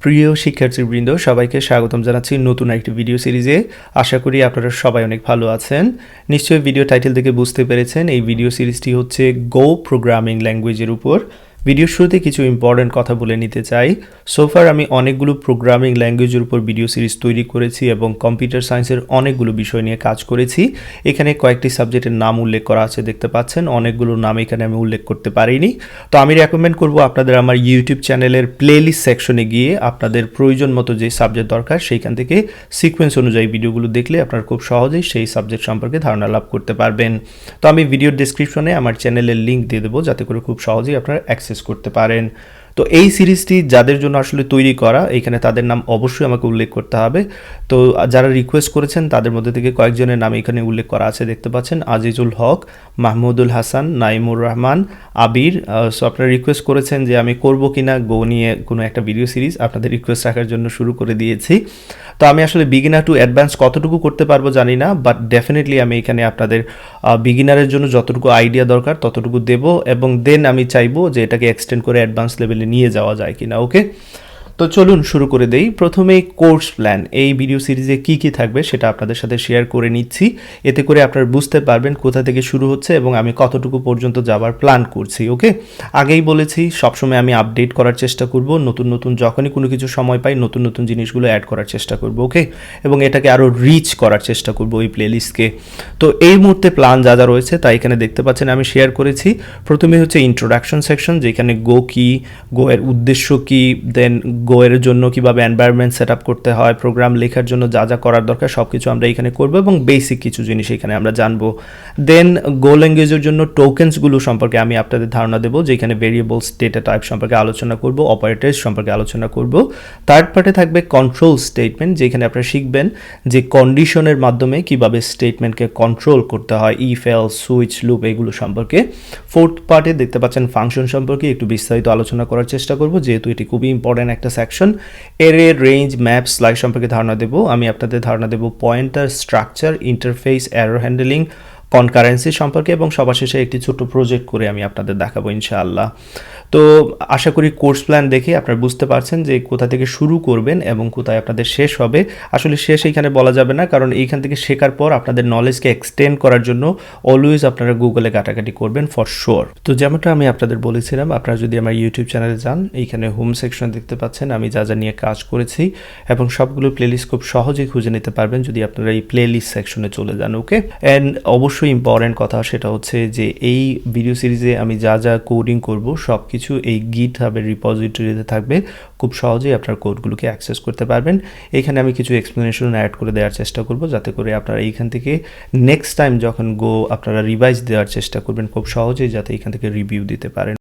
প্রিয় শিক্ষার্থীবৃন্দ সবাইকে স্বাগতম জানাচ্ছি নতুন একটি ভিডিও সিরিজে। আশা করি আপনারা সবাই অনেক ভালো আছেন। নিশ্চয়ই ভিডিও টাইটেল থেকে বুঝতে পেরেছেন এই ভিডিও সিরিজটি হচ্ছে গো প্রোগ্রামিং ল্যাঙ্গুয়েজের উপর। ভিডিওর শুরুতে কিছু ইম্পর্টেন্ট কথা বলে নিতে চাই। সোফার আমি অনেকগুলো প্রোগ্রামিং ল্যাঙ্গুয়েজের উপর ভিডিও সিরিজ তৈরি করেছি এবং কম্পিউটার সায়েন্সের অনেকগুলো বিষয় নিয়ে কাজ করেছি। এখানে কয়েকটি সাবজেক্টের নাম উল্লেখ করা আছে, দেখতে পাচ্ছেন। অনেকগুলো নাম এখানে আমি উল্লেখ করতে পারিনি। তো আমি রেকমেন্ড করব আপনাদের আমার ইউটিউব চ্যানেলের প্লেলিস্ট সেকশনে গিয়ে আপনাদের প্রয়োজন মতো যে সাবজেক্ট দরকার সেইখান থেকে সিকোয়েন্স অনুযায়ী ভিডিওগুলো দেখলে আপনারা খুব সহজেই সেই সাবজেক্ট সম্পর্কে ধারণা লাভ করতে পারবেন। তো আমি ভিডিওর ডেসক্রিপশনে আমার চ্যানেলের লিঙ্ক দিয়ে দেবো, যাতে করে খুব সহজেই আপনারা অ্যাক্সেস করতে পারেন। তো এই সিরিজটি যাদের জন্য আসলে তৈরি করা, এখানে তাদের নাম অবশ্যই আমাকে উল্লেখ করতে হবে। তো যারা রিকোয়েস্ট করেছেন তাদের মধ্যে থেকে কয়েকজনের নাম এখানে উল্লেখ করা আছে, দেখতে পাচ্ছেন। আজিজুল হক, মাহমুদুল হাসান, নাইমুর রহমান, আবির। সো আপনারা রিকোয়েস্ট করেছেন যে আমি করব কিনা গো নিয়ে কোনো একটা ভিডিও সিরিজ, আপনাদের রিকোয়েস্ট রাখার জন্য শুরু করে দিয়েছি। তো আমি আসলে বিগিনার টু অ্যাডভান্স কতটুকু করতে পারবো জানি না, বাট ডেফিনেটলি আমি এখানে আপনাদের বিগিনারের জন্য যতটুকু আইডিয়া দরকার ততটুকু দেব, এবং দেন আমি চাইবো যে এটাকে এক্সটেন্ড করে অ্যাডভান্স লেভেলে নিয়ে যাওয়া যায় কিনা। ওকে, তো চলুন শুরু করে দেই। প্রথমেই কোর্স প্ল্যান, এই ভিডিও সিরিজে কি কি থাকবে সেটা আপনাদের সাথে শেয়ার করে নিচ্ছি। এতে করে আপনারা বুঝতে পারবেন কোথা থেকে শুরু হচ্ছে এবং আমি কতটুকু পর্যন্ত যাবার প্ল্যান করছি। ওকে, আগেই বলেছি সবসময় আমি আপডেট করার চেষ্টা করব, নতুন নতুন যখনই কোনো কিছু সময় পাই নতুন নতুন জিনিসগুলো অ্যাড করার চেষ্টা করব। ওকে, এবং এটাকে আরও রিচ করার চেষ্টা করব ওই প্লেলিস্টকে। তো এই মুহূর্তে প্ল্যান যা যা রয়েছে তা এখানে দেখতে পাচ্ছেন আমি শেয়ার করেছি। প্রথমে হচ্ছে ইন্ট্রোডাকশন সেকশন, যেখানে গো কি, গো এর উদ্দেশ্য কি, দেন গো এর জন্য কিভাবে এনভায়রনমেন্ট সেট আপ করতে হয়, প্রোগ্রাম লেখার জন্য যা যা করার দরকার সব কিছু আমরা এখানে করব এবং বেসিক কিছু জিনিস এখানে আমরা জানবো। দেন গো ল্যাঙ্গুয়েজের জন্য টোকেন্সগুলো সম্পর্কে আমি আপনাদের ধারণা দেবো, যেখানে ভেরিয়েবলস, ডেটা টাইপ সম্পর্কে আলোচনা করব, অপারেটরস সম্পর্কে আলোচনা করব। থার্ড পার্টে থাকবে কন্ট্রোল স্টেটমেন্ট, যেখানে আপনারা শিখবেন যে কন্ডিশনের মাধ্যমে কিভাবে স্টেটমেন্টকে কন্ট্রোল করতে হয়, ইফ এলস, সুইচ, লুপ, এগুলো সম্পর্কে। ফোর্থ পার্টে দেখতে পাচ্ছেন ফাংশন সম্পর্কে একটু বিস্তারিত আলোচনা করার চেষ্টা করব, যেহেতু এটি খুবই ইম্পর্টেন্ট একটা সেকশন। এরে, রেঞ্জ, ম্যাপ, স্লাইড সম্পর্কে ধারণা দেব। আমি আপনাদের ধারণা দেব pointer, structure, interface, error handling, concurrency সম্পর্কে, এবং সবার শেষে একটি ছোট প্রজেক্ট করে আমি আপনাদের দেখাবো ইনশাআল্লাহ। তো আশা করি কোর্স প্ল্যান দেখে আপনারা বুঝতে পারছেন যে কোথা থেকে শুরু করবেন এবং কোথায় আপনাদের শেষ হবে। আসলে শেষ এইখানে বলা যাবে না, কারণ এইখান থেকে শেখার পর আপনাদের নলেজকে এক্সটেন্ড করার জন্য অলওয়েজ আপনারা গুগলে ঘাটাঘাটি করবেন ফর শিওর। তো যেমনটা আমি আপনাদের বলেছিলাম, আপনারা যদি আমার ইউটিউব চ্যানেলে যান, এইখানে হোম সেকশন দেখতে পাচ্ছেন আমি যা যা নিয়ে কাজ করেছি, এবং সবগুলো প্লেলিস্ট খুব সহজেই খুঁজে নিতে পারবেন যদি আপনারা এই প্লেলিস্ট সেকশনে চলে যান। ওকে, অ্যান্ড অবশ্যই ইম্পর্টেন্ট কথা সেটা হচ্ছে যে এই ভিডিও সিরিজে আমি যা যা কোডিং করব সব কিছু এই গিটহাবের রিপোজিটরিতে থাকবে, খুব সহজেই আপনার কোডগুলোকে অ্যাক্সেস করতে পারবেন। এখানে আমি কিছু এক্সপ্লেনেশন অ্যাড করে দেওয়ার চেষ্টা করব, যাতে করে আপনারা এইখান থেকে নেক্সট টাইম যখন গো আপনারা রিভাইজ দেওয়ার চেষ্টা করবেন খুব সহজেই যাতে এখান থেকে রিভিউ দিতে পারেন।